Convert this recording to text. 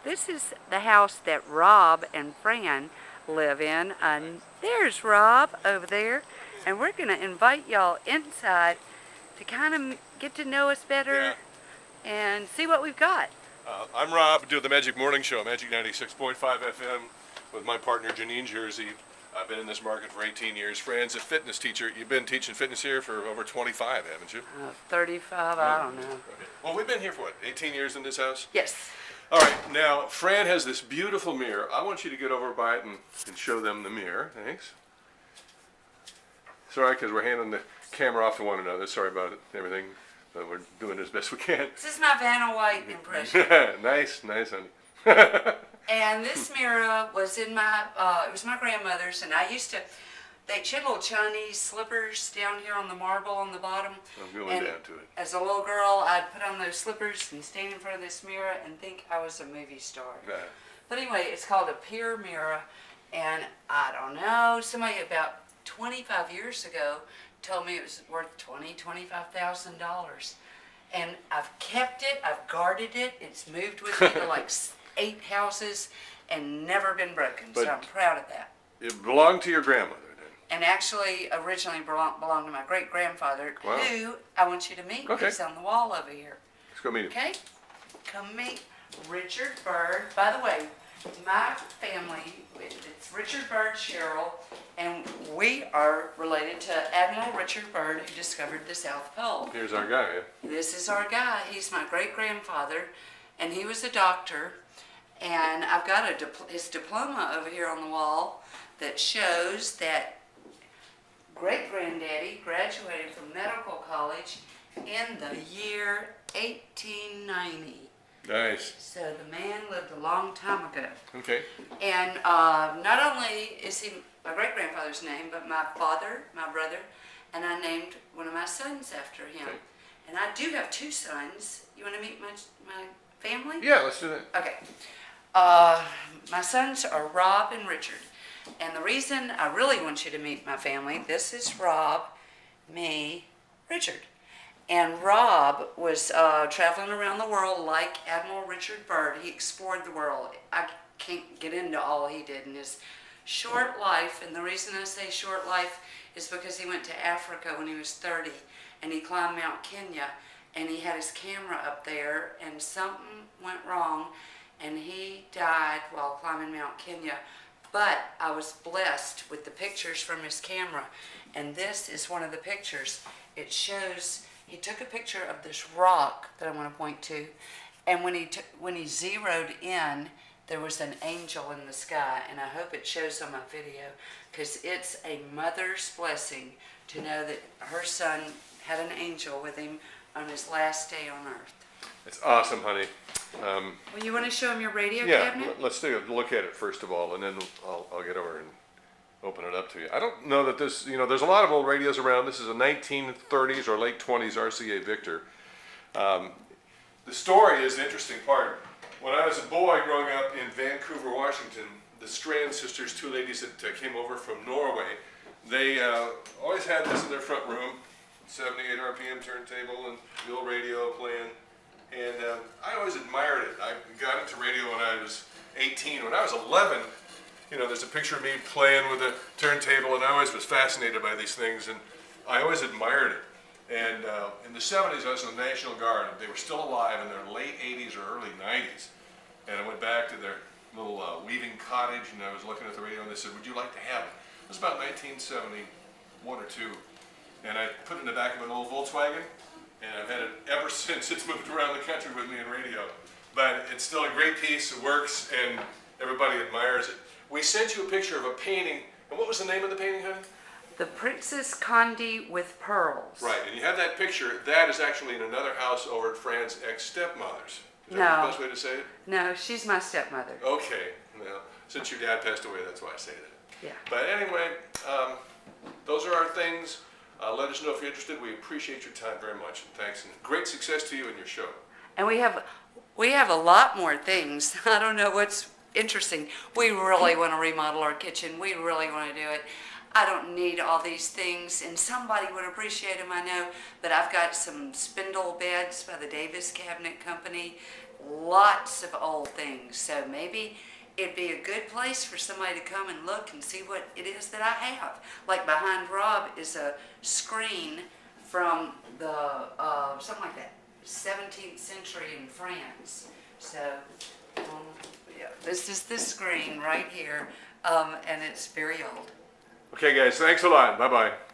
This is the house that Rob and Fran live in. And there's Rob over there. And we're going to invite y'all inside to kind of get to know us better and see what we've got. I'm Rob, do the Magic Morning Show, Magic 96.5 FM, with my partner Janine Jersey. I've been in this market for 18 years. Fran's a fitness teacher. You've been teaching fitness here for over 25, haven't you? 35, I don't know. Okay. Well, we've been here for what, 18 years in this house? Yes. All right, now Fran has this beautiful mirror. I want you to get over by it and show them the mirror. Thanks. Sorry, because we're handing the camera off to one another. Sorry about it, everything. But we're doing as best we can. This is my Vanna White impression. Nice, honey. And this mirror was in my, it was my grandmother's, and I used to, she had little Chinese slippers down here on the marble on the bottom. I'm going down to it. As a little girl, I'd put on those slippers and stand in front of this mirror and think I was a movie star. Nah. But anyway, it's called a pier mirror, and I don't know, somebody about 25 years ago told me it was worth $25,000. And I've kept it, I've guarded it, it's moved with me to like 8 houses and never been broken, so I'm proud of that. It belonged to your grandmother then? And actually originally belonged to my great-grandfather, who I want you to meet. Okay. He's on the wall over here. Let's go meet him. Okay? Come meet Richard Byrd. By the way, my family, it's Richard Byrd, Cheryl, and we are related to Admiral Richard Byrd, who discovered the South Pole. Here's our guy, yeah? This is our guy. He's my great-grandfather, and he was a doctor. And I've got his diploma over here on the wall that shows that great-granddaddy graduated from medical college in the year 1890. Nice. So the man lived a long time ago. Okay. And not only is he my great-grandfather's name, but my father, my brother, and I named one of my sons after him. Okay. And I do have 2 sons. You want to meet my family? Yeah, let's do that. Okay. My sons are Rob and Richard. And the reason I really want you to meet my family, this is Rob, me, Richard. And Rob was traveling around the world like Admiral Richard Byrd. He explored the world. I can't get into all he did in his short life. And the reason I say short life is because he went to Africa when he was 30. And he climbed Mount Kenya. And he had his camera up there. And something went wrong. And he died while climbing Mount Kenya. But I was blessed with the pictures from his camera. And this is one of the pictures. It shows... He took a picture of this rock that I want to point to, and when he zeroed in, there was an angel in the sky, and I hope it shows on my video, because it's a mother's blessing to know that her son had an angel with him on his last day on earth. It's awesome, honey. Well, you want to show him your radio Yeah, cabinet? let's take a look at it first of all, and then I'll get over and open it up to you. I don't know that this, there's a lot of old radios around. This is a 1930s or late 20s RCA Victor. The story is the interesting part. When I was a boy growing up in Vancouver, Washington, the Strand sisters, 2 ladies that came over from Norway, they always had this in their front room, 78 RPM turntable and the old radio playing. And I always admired it. I got into radio when I was 18. When I was 11, there's a picture of me playing with a turntable, and I always was fascinated by these things, and I always admired it. And in the 70s, I was in the National Guard. They were still alive in their late 80s or early 90s. And I went back to their little weaving cottage, and I was looking at the radio, and they said, "Would you like to have it?" It was about 1971 or 2. And I put it in the back of an old Volkswagen, and I've had it ever since. It's moved around the country with me in radio. But it's still a great piece. It works, and everybody admires it. We sent you a picture of a painting. And what was the name of the painting, honey? The Princess Condi with Pearls. Right, and you have that picture. That is actually in another house over at Fran's ex-stepmother's. Is that No. the best way to say it? No, she's my stepmother. Okay, well, since your dad passed away, that's why I say that. Yeah. But anyway, those are our things. Let us know if you're interested. We appreciate your time very much, and thanks. And great success to you and your show. And we have a lot more things. I don't know what's interesting. We really want to remodel our kitchen. We really want to do it. I don't need all these things, and somebody would appreciate them, I know, but I've got some spindle beds by the Davis Cabinet Company lots of old things. So maybe it'd be a good place for somebody to come and look and see what it is that I have. Like behind Rob is a screen from the, something like that, 17th century in France. So, yeah, this is the screen right here, and it's very old. Okay, guys, thanks a lot. Bye-bye.